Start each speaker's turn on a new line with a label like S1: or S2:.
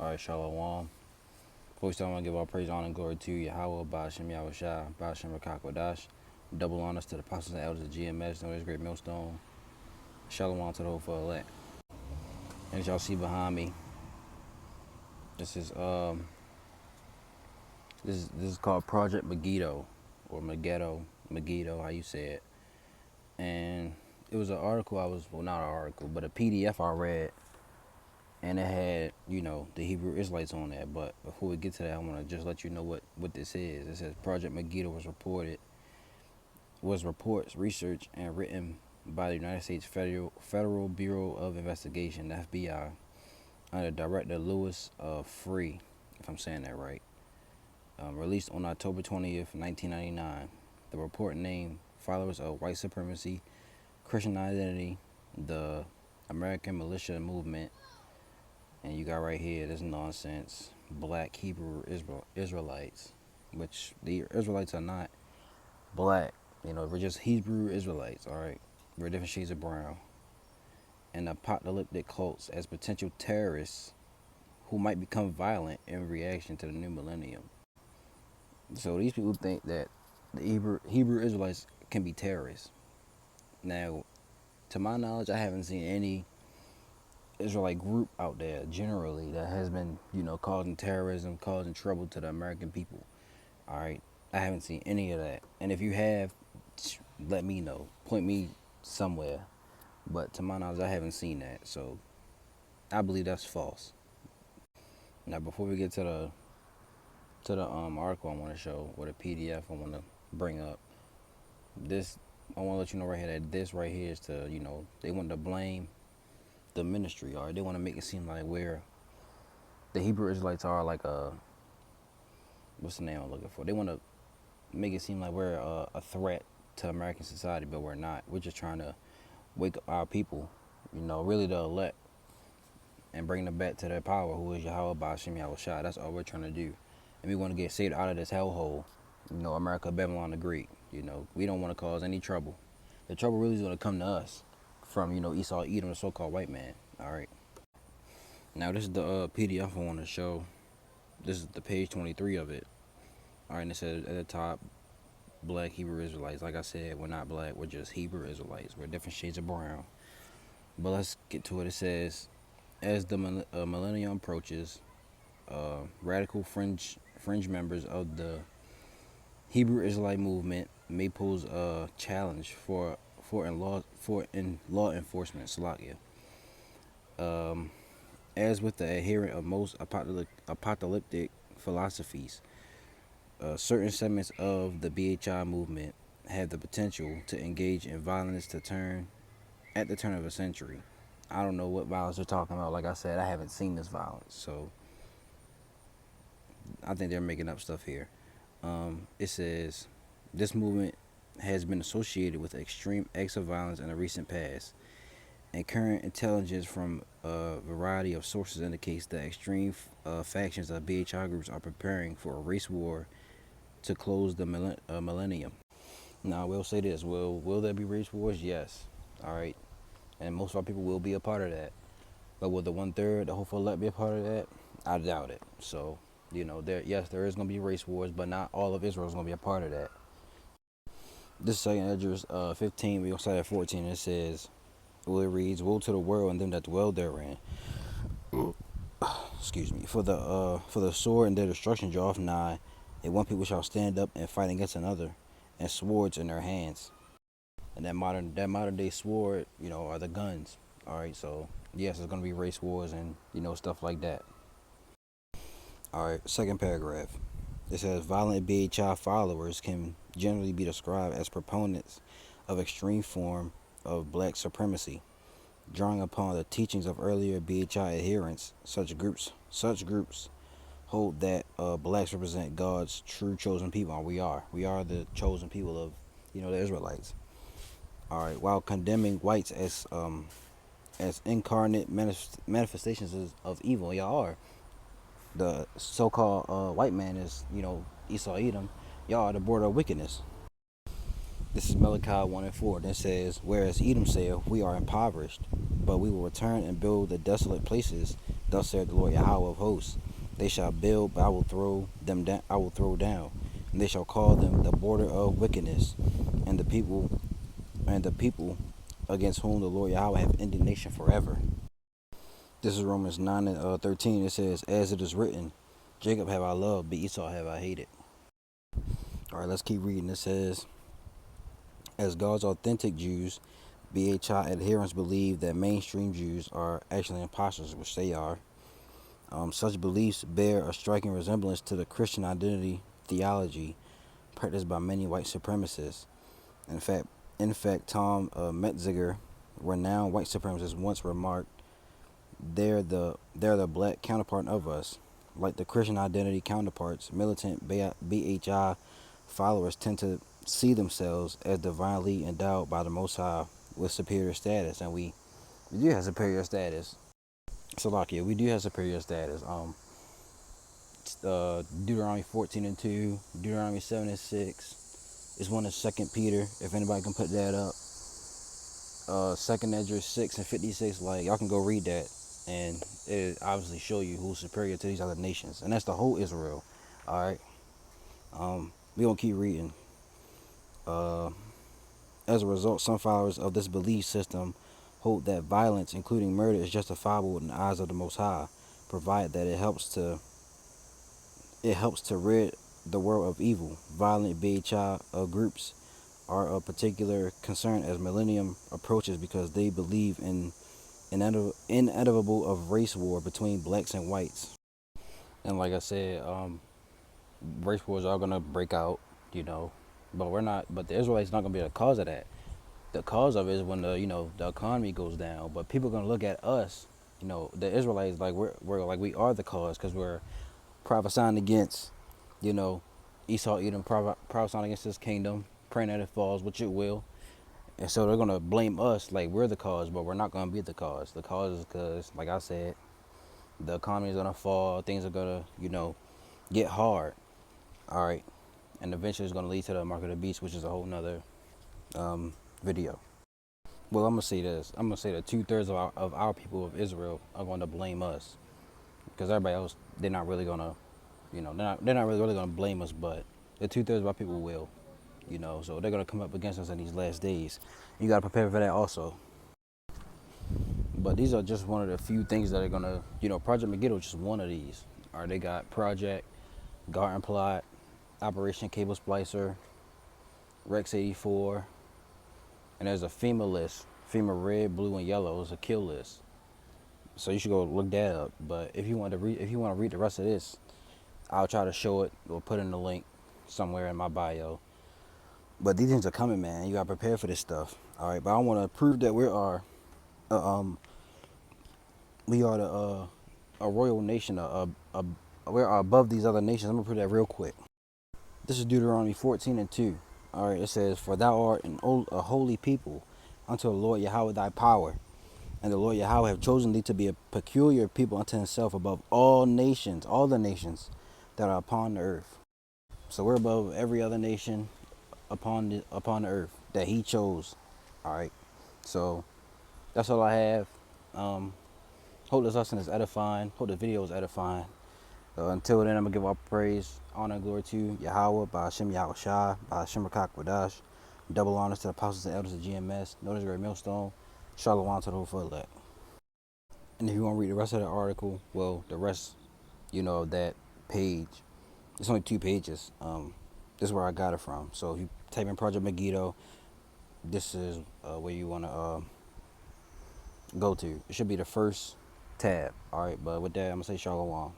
S1: Alright, Shalom. First, I want to give all praise, honor, and glory to Yahweh, Ba'ashem Yahushua, Ba'ashem Rakakwadash. Double honors to the apostles and elders of GMS, know this great millstone. Shalom to the whole for elect. And as y'all see behind me, this is this is called Project Megiddo, or Megiddo, how you say it. And it was an article not an article, but a PDF I read, and it had, the Hebrew Israelites on there. But before we get to that, I want to just let you know what this is. It says Project Megiddo was reports, research, and written by the United States Federal Bureau of Investigation, the FBI, under Director Louis Free, if I'm saying that right. Released on October 20th, 1999. The report named followers of white supremacy, Christian identity, the American militia movement, and you got right here, this nonsense, black Hebrew Israelites, which the Israelites are not black. We're just Hebrew Israelites, all right? We're different shades of brown. And apocalyptic cults as potential terrorists who might become violent in reaction to the new millennium. So these people think that the Hebrew Israelites can be terrorists. Now, to my knowledge, I haven't seen any Israelite group out there generally that has been, causing terrorism, causing trouble to the American people. All right, I haven't seen any of that. And if you have, let me know. Point me somewhere. But to my knowledge, I haven't seen that. So I believe that's false. Now, before we get to the article I want to show, or the PDF I want to bring up, this I want to let you know right here that this right here is to, they want to blame the ministry, or they want to make it seem like we're the Hebrew Israelites are like what's the name I'm looking for? They want to make it seem like we're a threat to American society, but we're not. We're just trying to wake up our people, really the elect, and bring them back to their power, who is Yahweh Ba'ashem Yahushua. That's all we're trying to do. And we want to get saved out of this hellhole, America, Babylon the Great. We don't want to cause any trouble. The trouble really is going to come to us from, Esau, Edom, the so-called white man. All right. Now, this is the PDF I want to show. This is the page 23 of it. All right, and it says at the top, black Hebrew Israelites. Like I said, we're not black. We're just Hebrew Israelites. We're different shades of brown. But let's get to it. It says, as the millennium approaches, radical fringe members of the Hebrew Israelite movement may pose a challenge for law enforcement. Salakia. As with the adherent of most apocalyptic philosophies, certain segments of the BHI movement have the potential to engage in violence at the turn of a century. I don't know what violence they're talking about. Like I said, I haven't seen this violence, so I think they're making up stuff here. It says, this movement has been associated with extreme acts of violence in the recent past, and current intelligence from a variety of sources indicates that extreme factions of BHI groups are preparing for a race war to close the millennium. Now, I will say this, will there be race wars? Yes. All right. And most of our people will be a part of that. But will the 1/3, the whole elect, be a part of that? I doubt it. So, there is going to be race wars, but not all of Israel is going to be a part of that. This is 2nd Esdras 15, we're going to start at 14, it says, it reads, woe to the world and them that dwell therein. Excuse me. For the sword and their destruction draweth nigh, and one people shall stand up and fight against another, and swords in their hands. And that modern day sword, are the guns. All right, so yes, it's gonna be race wars and stuff like that. All right, second paragraph. It says violent BHI followers can generally be described as proponents of extreme form of black supremacy, drawing upon the teachings of earlier BHI adherents. Such groups hold that blacks represent God's true chosen people. We are the chosen people of the Israelites. All right, while condemning whites as incarnate manifestations of evil. Y'all are the so-called white man is Esau, Edom. Y'all are the border of wickedness. This is Malachi 1 and 4. That says, whereas Edom saith, we are impoverished, but we will return and build the desolate places. Thus saith the Lord Yahweh of hosts. They shall build, but I will throw them down. I will throw down, and they shall call them the border of wickedness, and the people against whom the Lord Yahweh have indignation forever. This is Romans 9 and 13. It says, as it is written, Jacob have I loved, but Esau have I hated. All right, let's keep reading. It says, as God's authentic Jews, BHI adherents believe that mainstream Jews are actually imposters, which they are. Such beliefs bear a striking resemblance to the Christian identity theology practiced by many white supremacists. In fact, Tom Metziger, renowned white supremacist, once remarked, they're the black counterpart of us. Like the Christian identity counterparts, militant BHI followers tend to see themselves as divinely endowed by the Most High with superior status, and we do have superior status. So, like, yeah, we do have superior status. Deuteronomy 14 and 2, Deuteronomy 7 and 6. It's one of 2 Peter, if anybody can put that up. 2nd Ezra 6 and 56. Like, y'all can go read that, and it obviously show you who's superior to these other nations, and that's the whole Israel. All right. We gonna keep reading. As a result, some followers of this belief system hold that violence, including murder, is justifiable in the eyes of the Most High, provided that it helps to rid the world of evil. Violent BHI groups are of particular concern as millennium approaches because they believe in inevitable of race war between blacks and whites. And like I said, race wars are gonna break out, but we're not. But the Israelites not gonna be the cause of that. The cause of it is when the economy goes down. But people are gonna look at us, the Israelites, like we're like we are the cause because we're prophesying against, Esau, Edom, prophesying against this kingdom, praying that it falls, which it will. And so they're gonna blame us like we're the cause, but we're not gonna be the cause. The cause is because, like I said, the economy is gonna fall, things are gonna, get hard. All right, and eventually it's gonna lead to the mark of the beast, which is a whole nother video. Well, I'm gonna say this. I'm gonna say that 2/3 of our people of Israel are going to blame us, because everybody else, they're not really gonna, they're not really gonna blame us, but the 2/3 of our people will, so they're gonna come up against us in these last days. You gotta prepare for that also. But these are just one of the few things that are gonna, Project Megiddo is just one of these. All right, they got Project Garden Plot, Operation Cable Splicer, Rex 84, and there's a FEMA list. FEMA red, blue, and yellow is a kill list. So you should go look that up. But if you want to read the rest of this, I'll try to show it or put in the link somewhere in my bio. But these things are coming, man. You gotta prepare for this stuff. All right, but I want to prove that we are a royal nation. We are above these other nations. I'm gonna prove that real quick. This is Deuteronomy 14 and 2. All right, it says, for thou art a holy people unto the Lord Yahweh thy power. And the Lord Yahweh have chosen thee to be a peculiar people unto himself above all nations, all the nations that are upon the earth. So we're above every other nation upon the earth that he chose. All right. So that's all I have. Hope this lesson is edifying. Hope the video is edifying. Until then, I'm going to give all praise, honor, and glory to Yahweh, by Hashem Yahweh Shai, by Hashem Rakak Wadash. Double honors to the apostles and elders of GMS. Notice Great Millstone. Shalom to the whole footlet. And if you want to read the rest of the article, well, the rest, of that page, it's only 2 pages. This is where I got it from. So if you type in Project Megiddo, this is where you want to go to. It should be the first tab. All right, but with that, I'm going to say shalom.